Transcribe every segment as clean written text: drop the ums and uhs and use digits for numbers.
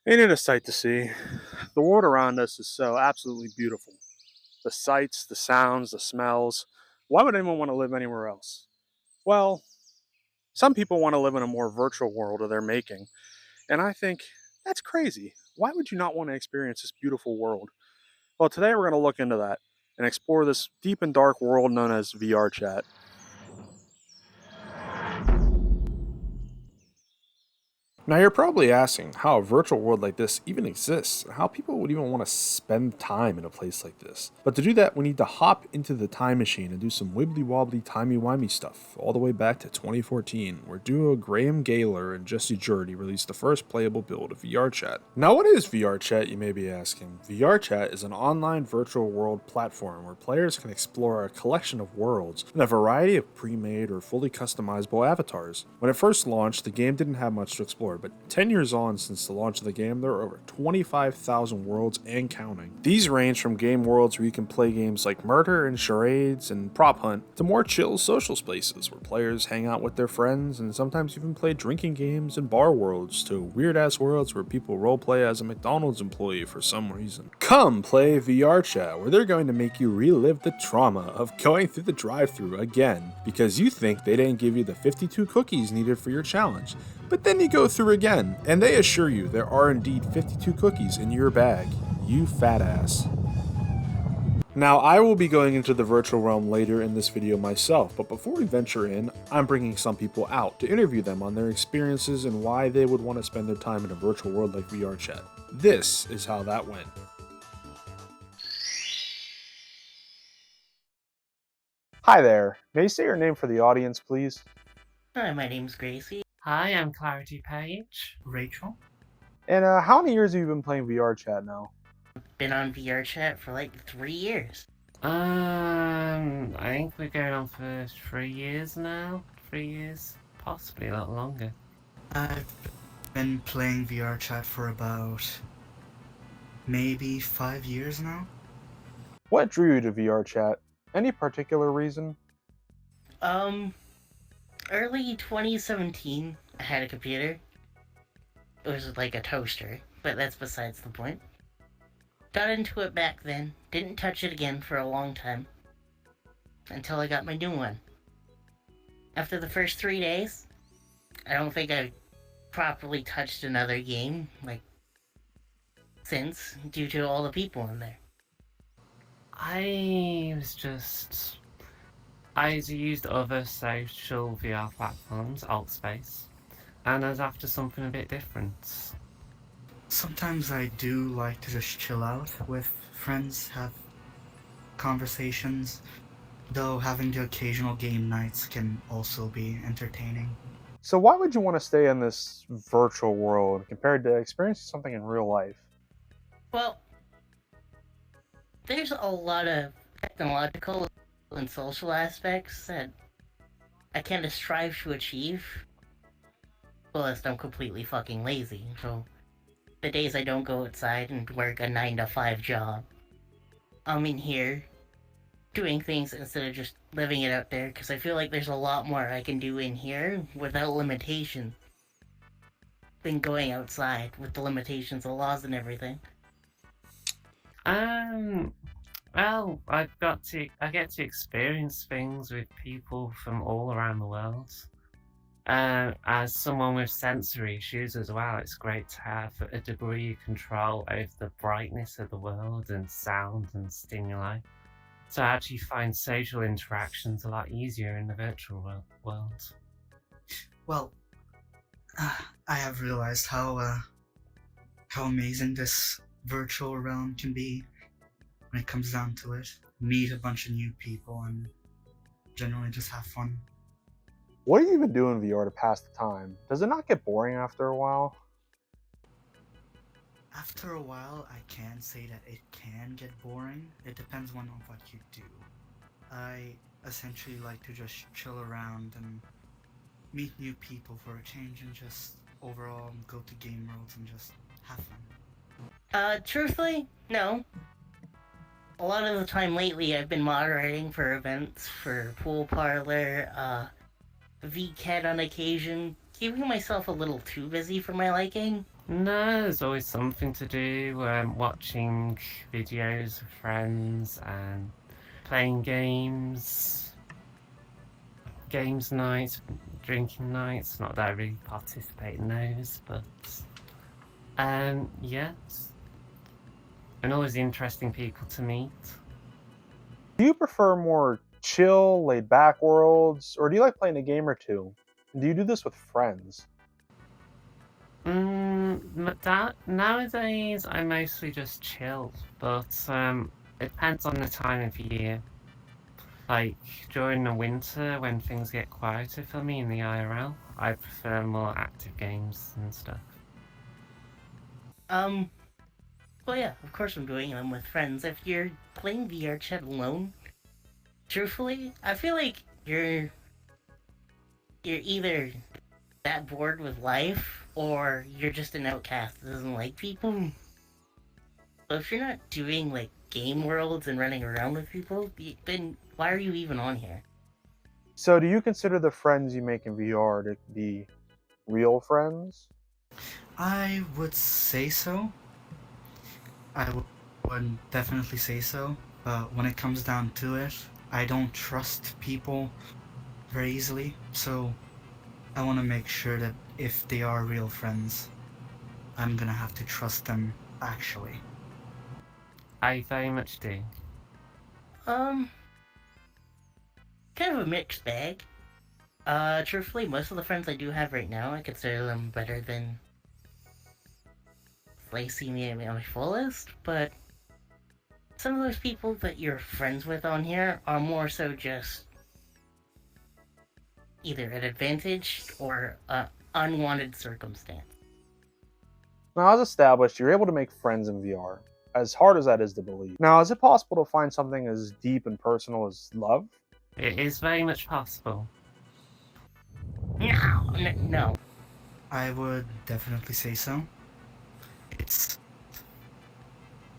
Ain't it a sight to see? The world around us is so absolutely beautiful. The sights, the sounds, the smells. Why would anyone want to live anywhere else? Well, some people want to live in a more virtual world of their making, and I think that's crazy. Why would you not want to experience this beautiful world? Well, today we're going to look into that and explore this deep and dark world known as VR chat. Now, you're probably asking how a virtual world like this even exists, and how people would even want to spend time in a place like this. But to do that, we need to hop into the time machine and do some wibbly wobbly, timey wimey stuff, all the way back to 2014, where duo Graham Gaylor and Jesse Jurdy released the first playable build of VRChat. Now, what is VRChat, you may be asking? VRChat is an online virtual world platform where players can explore a collection of worlds in a variety of pre made or fully customizable avatars. When it first launched, the game didn't have much to explore, but 10 years on since the launch of the game, there are over 25,000 worlds and counting. These range from game worlds where you can play games like Murder and Charades and Prop Hunt, to more chill social spaces where players hang out with their friends and sometimes even play drinking games and bar worlds, to weird ass worlds where people roleplay as a McDonald's employee for some reason. Come play VR Chat, where they're going to make you relive the trauma of going through the drive-thru again because you think they didn't give you the 52 cookies needed for your challenge. But then you go through again, and they assure you there are indeed 52 cookies in your bag. You fat ass. Now, I will be going into the virtual realm later in this video myself, but before we venture in, I'm bringing some people out to interview them on their experiences and why they would want to spend their time in a virtual world like VR Chat. This is how that went. Hi there. May you say your name for the audience, please? Hi, my name's Gracie. Hi, I'm Clarity Page. Rachel. And how many years have you been playing VR Chat now? Been on VRChat for like 3 years. I think we're going on for 3 years now. 3 years, possibly a lot longer. I've been playing VRChat for about maybe 5 years now. What drew you to VR Chat? Any particular reason? Early 2017, I had a computer. It was like a toaster, but that's besides the point. Got into it back then, didn't touch it again for a long time. Until I got my new one. After the first 3 days, I don't think I properly touched another game, since, due to all the people in there. I used other social VR platforms, Altspace, and I was after something a bit different. Sometimes I do like to just chill out with friends, have conversations, though having the occasional game nights can also be entertaining. So why would you want to stay in this virtual world compared to experiencing something in real life? Well, there's a lot of technological and social aspects that I kind of strive to achieve. Well, as I'm completely fucking lazy, so the days I don't go outside and work a 9 to 5 job, I'm in here doing things instead of just living it out there, because I feel like there's a lot more I can do in here without limitation than going outside with the limitations, the laws, and everything. Well, I get to experience things with people from all around the world. As someone with sensory issues as well, it's great to have a degree of control over the brightness of the world and sound and stimuli. So I actually find social interactions a lot easier in the virtual world. Well, I have realized how amazing this virtual realm can be when it comes down to it. Meet a bunch of new people and generally just have fun. What do you even do in VR to pass the time? Does it not get boring after a while? After a while, I can say that it can get boring. It depends on what you do. I essentially like to just chill around and meet new people for a change and just overall go to game worlds and just have fun. Truthfully, no. A lot of the time lately, I've been moderating for events, for Pool Parlor, VCAT on occasion, keeping myself a little too busy for my liking. No, there's always something to do. Watching videos of friends and playing games nights, drinking nights. Not that I really participate in those, but yes, and always interesting people to meet. Do you prefer more chill, laid back worlds, or do you like playing a game or two? Do you do this with friends? But that nowadays I mostly just chill, but it depends on the time of year. Like during the winter when things get quieter for me in the IRL, I prefer more active games and stuff. Um, well, yeah, of course I'm doing them with friends. If you're playing VR chat alone, truthfully, I feel like you're either that bored with life or you're just an outcast that doesn't like people. So if you're not doing like game worlds and running around with people, then why are you even on here? So, do you consider the friends you make in VR to be real friends? I would say so. I would definitely say so. But when it comes down to it, I don't trust people very easily. So I want to make sure that if they are real friends, I'm gonna have to trust them actually. I very much do. Um, kind of a mixed bag. Truthfully, most of the friends I do have right now, I consider them better than they see me at my fullest, but some of those people that you're friends with on here are more so just either an advantage or a unwanted circumstance. Now, as established, you're able to make friends in VR, as hard as that is to believe. Now, is it possible to find something as deep and personal as love? It is very much possible. No. I would definitely say so. It's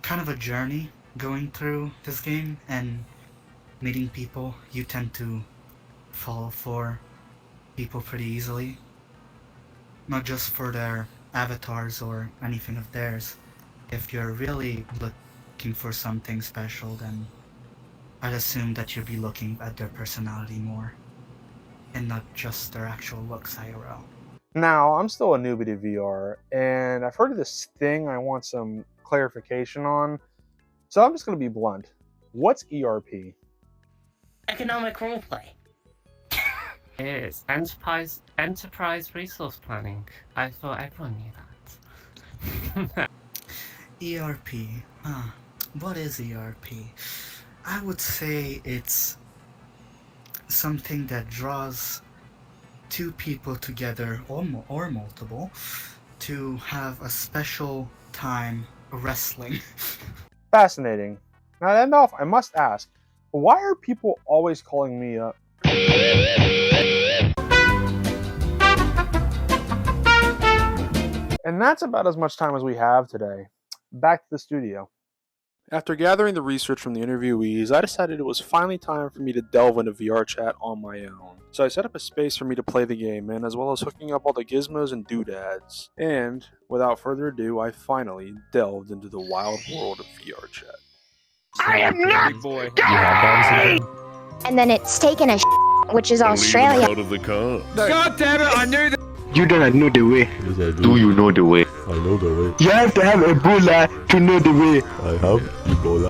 kind of a journey going through this game and meeting people. You tend to fall for people pretty easily. Not just for their avatars or anything of theirs. If you're really looking for something special, then I'd assume that you'd be looking at their personality more and not just their actual looks IRL. Now, I'm still a newbie to VR, and I've heard of this thing I want some clarification on, so I'm just going to be blunt. What's ERP? Economic roleplay. It is enterprise resource planning. I thought everyone knew that. ERP. Huh. What is ERP? I would say it's something that draws two people together or multiple to have a special time wrestling. Fascinating. Now, enough, I must ask, why are people always calling me up? And that's about as much time as we have today. Back to the studio. After gathering the research from the interviewees, I decided it was finally time for me to delve into VRChat on my own. So I set up a space for me to play the game in, as well as hooking up all the gizmos and doodads. And, without further ado, I finally delved into the wild world of VRChat. I am not Big boy. gay! And then it's taken a which is Australia. Out of the car. God damn it, I knew that. You don't know the way. Yes, I Do you know the way? I know the way. You have to have Ebola to know the way. I have Ebola.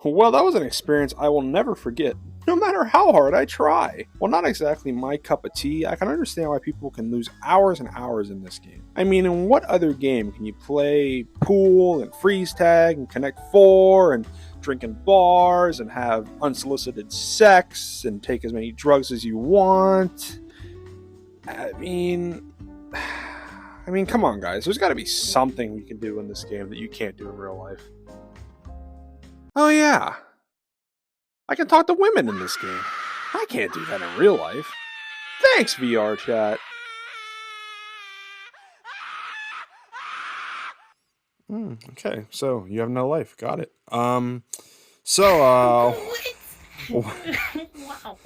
Well, that was an experience I will never forget, no matter how hard I try. Well, not exactly my cup of tea, I can understand why people can lose hours and hours in this game. I mean, in what other game can you play pool and freeze tag and Connect 4 and drink in bars and have unsolicited sex and take as many drugs as you want? I mean, come on, guys. There's got to be something we can do in this game that you can't do in real life. Oh yeah, I can talk to women in this game. I can't do that in real life. Thanks, VRChat. Okay, so you have no life. Got it. Wow.